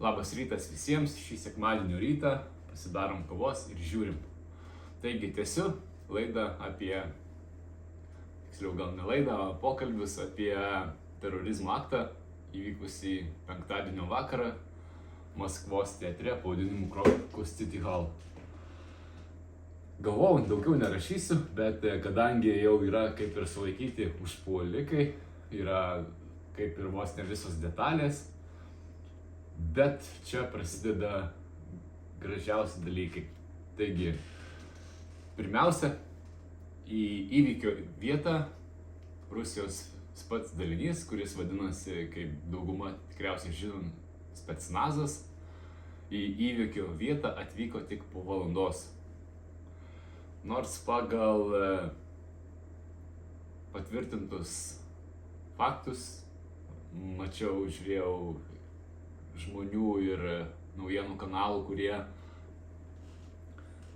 Labas rytas visiems, šį sekmadienio rytą pasidarom kavos ir žiūrim. Taigi tęsiu laidą apie, tiksliau gal ne laidą, o pokalbius apie terorizmo aktą įvykusį penktadienio vakarą Maskvos teatre pavadinimu Krokus City Hall. Galvojau, daugiau nerašysiu, bet kadangi jau yra kaip ir sulaikyti užpuolikai, yra kaip ir vos ne visos detalės, bet čia prasideda gražiausi dalykai. Taigi, pirmiausia, į įvykio vietą Rusijos spec dalinys, kuris vadinasi, kaip dauguma tikriausiai žinom, specnazas, į įvykio vietą atvyko tik po valandos. Nors pagal patvirtintus faktus, mačiau, žiūrėjau žmonių ir naujienų kanalų, kurie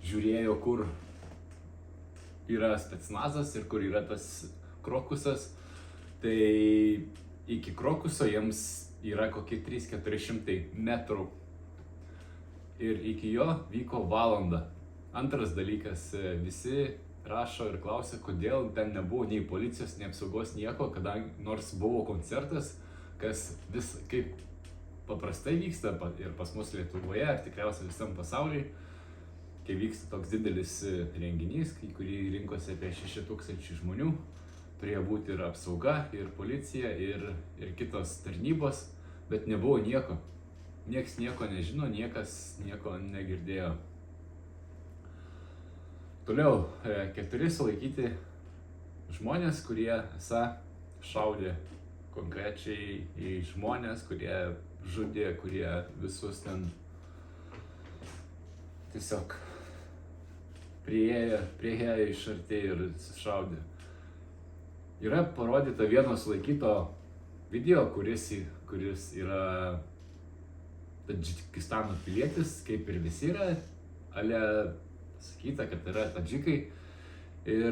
žiūrėjo, kur yra specnazas ir kur yra tas Krokusas, tai iki Krokuso jiems yra kokie 300-400 metrų ir iki jo vyko valanda. Antras dalykas, visi rašo ir klausia, kodėl ten nebuvo nei policijos, nei apsaugos, nieko, kadangi nors buvo koncertas, kas vis kaip paprastai vyksta ir pas mus Lietuvoje, ir tikriausiai visam pasaulyje, kai vyksta toks didelis renginys, į kurį rinkosi apie 6000 žmonių, turėjo būti ir apsauga, ir policija, ir kitos tarnybos, bet nebuvo nieko. Niekas nieko nežino, niekas nieko negirdėjo. Toliau, 4 sulaikyti žmonės, kurie esą šaudė konkrečiai į žmonės, kurie žudė, kurie visus ten tiesiog prieėjo iš arti ir šaudė. Yra parodyta vieno sulaikyto video, kuris yra Tadžikistano pilietis, kaip ir visi yra, ale sakyta, kad yra tadžikai. Ir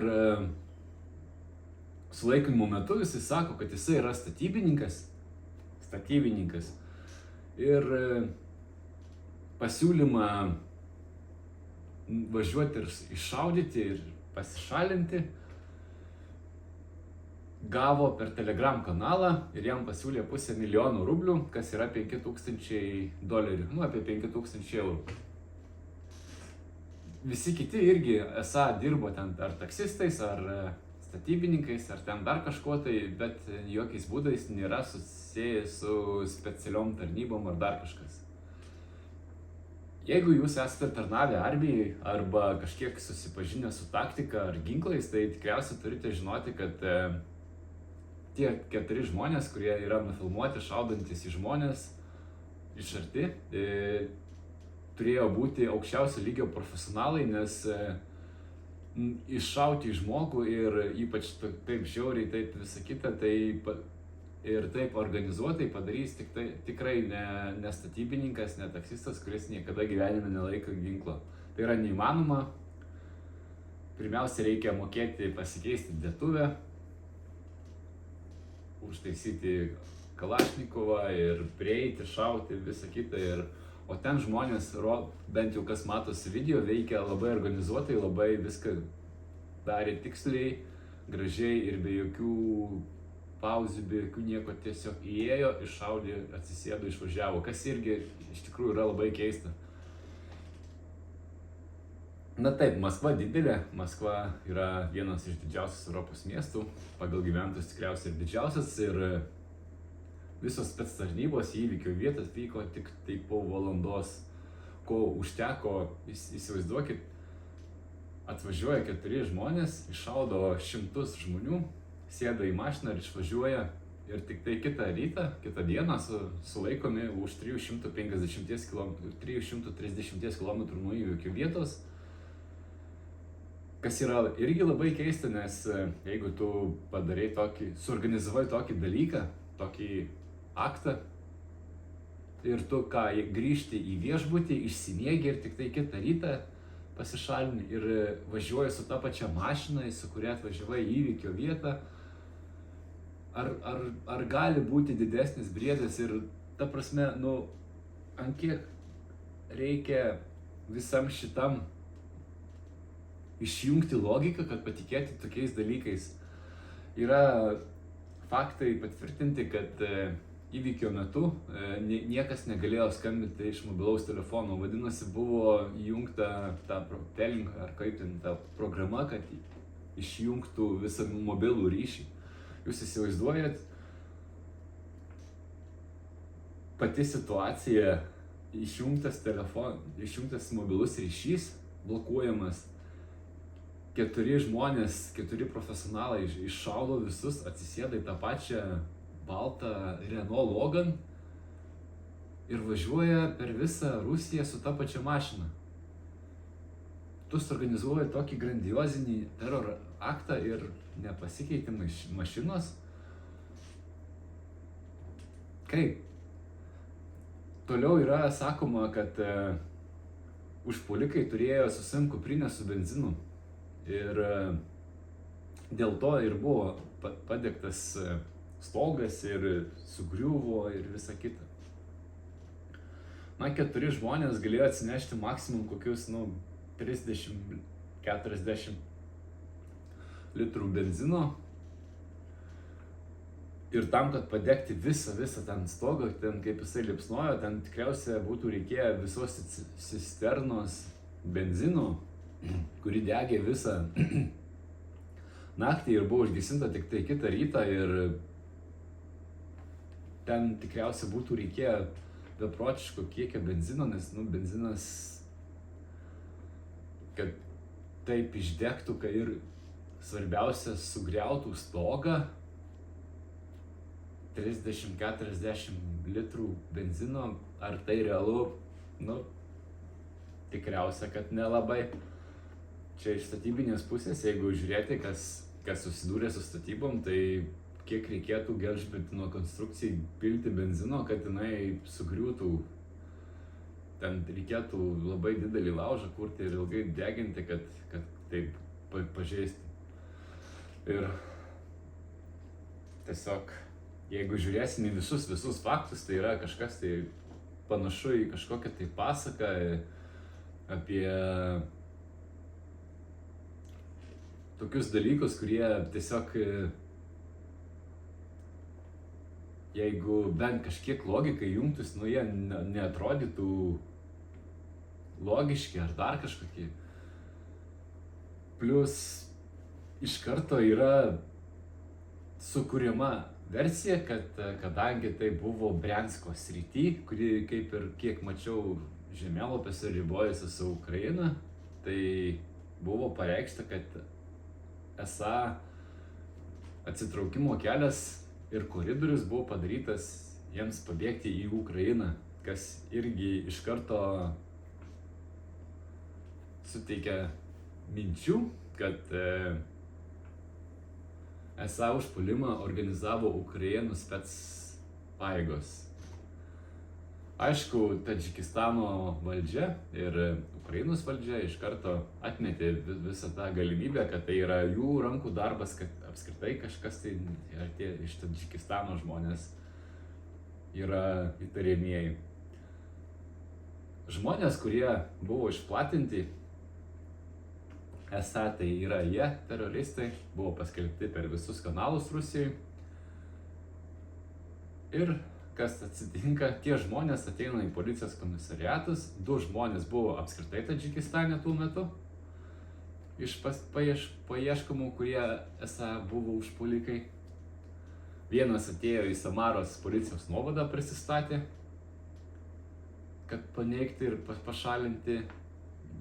sulaikymo metu jisai sako, kad jisai yra statybininkas. Ir pasiūlymą važiuoti ir iššaudyti ir pasišalinti gavo per Telegram kanalą ir jam pasiūlė $500 000 rublių, kas yra $5000, apie 5000 eurų. Visi kiti irgi esą dirbo ten ar taksistais, ar statybininkais, ar ten dar kažkuo tai, bet jokiais būdais nėra susijęs su specialiom tarnybom ar dar kažkas. Jeigu jūs esate tarnavę armijai arba kažkiek susipažinę su taktika ar ginklais, tai tikriausiai turite žinoti, kad tie 4 žmonės, kurie yra nufilmuoti šaudantis į žmonės iš arti, turėjo būti aukščiausio lygio profesionalai, nes iššauti į žmogų ir ypač taip žiauriai, taip visą kitą, ir taip organizuotai padarys tikrai ne statybininkas, ne taksistas, kuris niekada gyvenime nelaiko ginklo. Tai yra neįmanoma. Pirmiausia, reikia mokėti pasikeisti dėtuvę, užtaisyti Kalašnikovą ir prieiti, šauti, visą kitą. O ten žmonės, bent jau kas matosi video, veikia labai organizuotai, labai viską darė tiksliai, gražiai ir be jokių pauzių, be jokių nieko, tiesiog įėjo, iššaudė, atsisėdo, išvažiavo, kas irgi iš tikrųjų yra labai keista. Na taip, Maskva didelė, Maskva yra vienas iš didžiausių Europos miestų, pagal gyventojus tikriausiai ir didžiausias, ir visos spec tarnybos įvykio vietas vyko tik tai po valandos, ko užteko, įsivaizduokit, atvažiuoja 4 žmonės, iššaudo 100 žmonių, sėda į mašiną ir išvažiuoja, ir tik tai kitą dieną sulaikomi už 330 km nuo įvykio vietos, kas yra irgi labai keista, nes jeigu tu suorganizavai tokį dalyką, tokį aktą, ir tu grįžti į viešbutį, išsimiegi ir tik tai kitą rytą pasišalini ir važiuoji su ta pačia mašina, su kuria atvažiavai į įvykio vietą, ar gali būti didesnis briedas? Ir ta prasme, ant kiek reikia visam šitam išjungti logiką, kad patikėti tokiais dalykais. Yra faktai patvirtinti, kad įvykio metu niekas negalėjo skambinti iš mobilaus telefono, vadinasi, buvo įjungta ta telling, ar kaip ten ta programa, kad išjungtų visą mobilų ryšį. Jūs įsivaizduojat, pati situacija, išjungtas mobilus ryšys, blokuojamas, 4 žmonės, 4 profesionalai iššaudo visus, atsisėda į tą pačią baltą Renault Logan ir važiuoja per visą Rusiją su ta pačia mašina. Tu suorganizuoji tokį grandiozinį teroro aktą ir nepasikeitė mašinos. Kaip? Toliau yra sakoma, kad užpuolikai turėjo su savim kuprinę su benzinu. Ir dėl to ir buvo padegtas stogas ir sugriuvo ir visa kita. 4 žmonės galėjo atsinešti maksimum kokius 30-40 litrų benzino. Ir tam, kad padegti visą ten stogą, ten kaip jisai liepsnojo, ten tikriausiai būtų reikėję visos cisternos benzino, kuri degė visą naktį ir buvo užgesinta tik tai kitą rytą, ir ten tikriausiai būtų reikėję beprotiško kiekio benzino, nes benzinas, kad taip išdegtų, kai ir svarbiausia sugriautų stogą, 30-40 litrų benzino, ar tai realu? Tikriausia, kad nelabai. Čia iš statybinės pusės, jeigu žiūrėti, kas susidūrė su statybom, tai kiek reikėtų gelžbetino konstrukcijai pilti benzino, kad jinai sugriūtų. Ten reikėtų labai didelį laužą kurti ir ilgai deginti, kad taip pažeisti. Ir tiesiog, jeigu žiūrėsim į visus faktus, tai yra kažkas tai panašu į kažkokią tai pasaką apie tokius dalykus, kurie tiesiog, jeigu bent kažkiek logikai jungtus, jie neatrodytų logiški ar dar kažkokie. Plius iš karto yra sukuriama versija, kad kadangi tai buvo Briansko srity, kuri, kaip ir kiek mačiau žemėlapiuose, ribojasi su Ukraina, tai buvo pareikšta, kad esą atsitraukimo kelias ir koridorius buvo padarytas jiems pabėgti į Ukrainą, kas irgi iš karto suteikia minčių, kad esą užpuolimą organizavo Ukrainų spec pajėgos. Aišku, Tadžikistano valdžia ir Ukrainos valdžia iš karto atmetė visą tą galimybę, kad tai yra jų rankų darbas, kad apskritai kažkas tai tie iš Tadžikistano žmonės yra įtariamieji. Žmonės, kurie buvo išplatinti, esą tai yra jie teroristai, buvo paskelbti per visus kanalus Rusijai. Ir kas atsitinka, tie žmonės ateina į policijos komisariatus, 2 žmonės buvo apskritai Tadžikistane tuo metu, iš paieškomų, kurie esą buvo užpuolikai. Vienas atėjo į Samaros policijos nuovadą, prisistatė, kad paneigti ir pašalinti,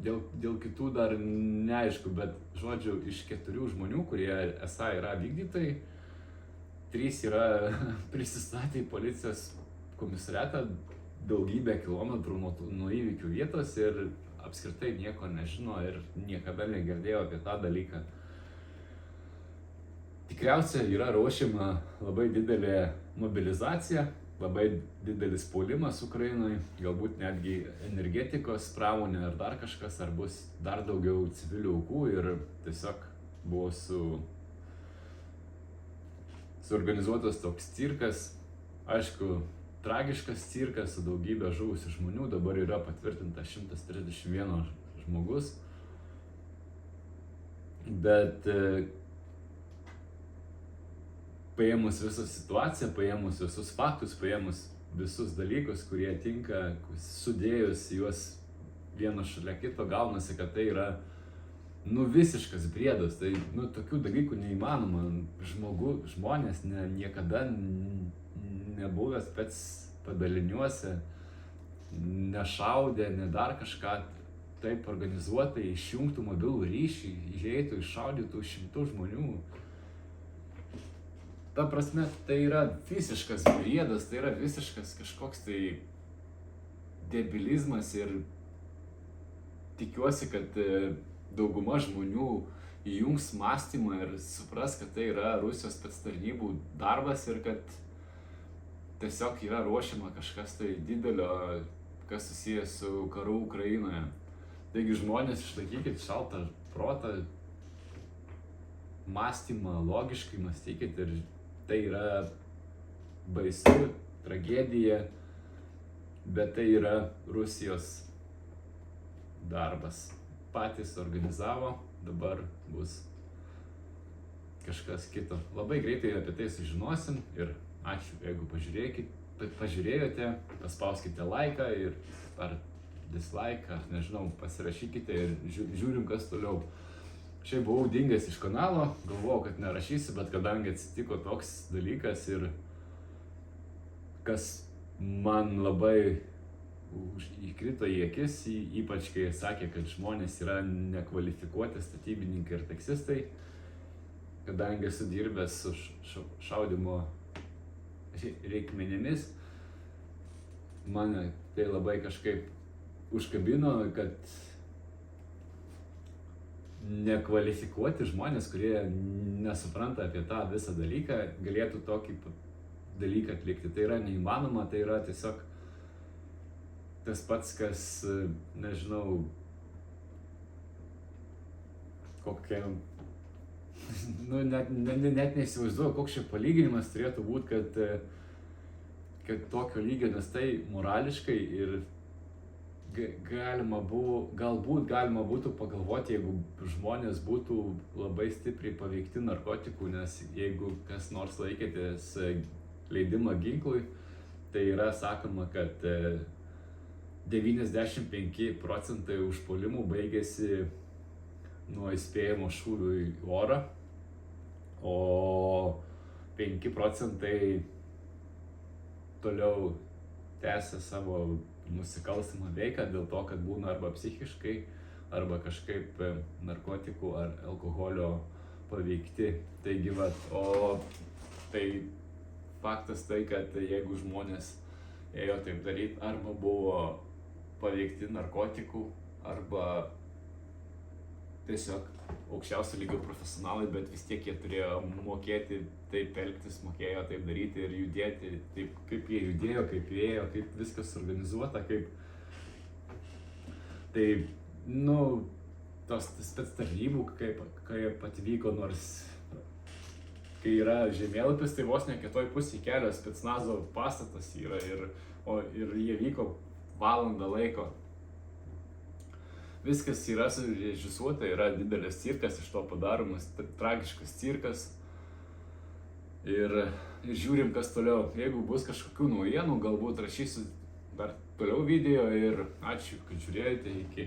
dėl kitų dar neaišku, bet žodžiu, iš 4 žmonių, kurie esą yra vykdytojai, 3 yra prisistatę į policijos komisariatą daugybę kilometrų nuo įvykių vietos ir apskritai nieko nežino ir niekada negirdėjo apie tą dalyką. Tikriausiai yra ruošiama labai didelė mobilizacija, labai didelis puolimas Ukrainai, galbūt netgi energetikos pramonė ar dar kažkas, ar bus dar daugiau civilių aukų ir tiesiog buvo suorganizuotas toks cirkas. Aišku, tragiškas cirkas su daugybė žuvusių žmonių, dabar yra patvirtinta 131 žmogus. Bet paėmus visą situaciją, paėmus visus faktus, paėmus visus dalykus, kurie tinka, sudėjus juos vieną šalia kito, gaunasi, kad tai yra visiškas briedas. Tai tokių dalykų neįmanoma. Žmonės niekada nebuvę spec padaliniuose, nešaudė, ne dar kažką taip organizuotai, išjungtų mobilų ryšį, įeitų, iššaudytų 100 žmonių. Ta prasme, tai yra visiškas briedas, tai yra visiškas kažkoks tai debilizmas ir tikiuosi, kad dauguma žmonių įjungs mąstymą ir supras, kad tai yra Rusijos spectarnybų darbas ir kad tiesiog yra ruošiama kažkas tai didelio, kas susijęs su karu Ukrainoje. Taigi žmonės, išlaikykit šaltą protą, mąstymą, logiškai mąstykit ir tai yra baisu, tragedija, bet tai yra Rusijos darbas. Patys organizavo, dabar bus kažkas kito. Labai greitai apie tai sužinosim ir ačiū, jeigu pažiūrėjote, paspauskite laiką ir ar dislike, ar nežinau, pasirašykite ir žiūrim, kas toliau. Šiaip buvau dingęs iš kanalo, galvojau, kad nerašysiu, bet kadangi atsitiko toks dalykas ir kas man labai įkrito į akis, ypač kai sakė, kad žmonės yra nekvalifikuoti statybininkai ir taksistai, kadangi esu dirbęs su šaudymo reikmenimis, mane tai labai kažkaip užkabino, kad nekvalifikuoti žmonės, kurie nesupranta apie tą visą dalyką, galėtų tokį dalyką atlikti. Tai yra neįmanoma, tai yra tiesiog tas pats, kas, nežinau, kokia, net neįsivaizduoju, koks čia palyginimas turėtų būti, kad tokio lygio, nes tai morališkai ir galbūt galima būtų pagalvoti, jeigu žmonės būtų labai stipriai paveikti narkotikų, nes jeigu kas nors laikėtės leidimą ginklui, tai yra sakoma, kad 95% užpuolimų baigėsi nuo įspėjimo šūvių į orą, o 5% toliau tęsia savo nusikalstamą veiką dėl to, kad būna arba psichiškai, arba kažkaip narkotikų ar alkoholio paveikti. Taigi, o tai faktas tai, kad jeigu žmonės ėjo taip daryti, arba buvo paveikti narkotikų, arba tiesiog aukščiausio lygio profesionalai, bet vis tiek jie turėjo mokėti taip elgtis, mokėjo taip daryti ir judėti, taip kaip jie judėjo, kaip jie ėjo, kaip viskas organizuota, kaip... Tai, tos spectarnybų, kaip atvyko, nors kai yra žemėlapis, tai vos ne kitoj pusėje kelio specnazo pastatas yra ir jie vyko valandą laiko. Viskas yra surežisuota, yra didelis cirkas, iš to padaromas tragiškas cirkas. Ir žiūrim, kas toliau. Jeigu bus kažkokių naujienų, galbūt rašysiu dar toliau video ir ačiū, kad žiūrėjote. Iki.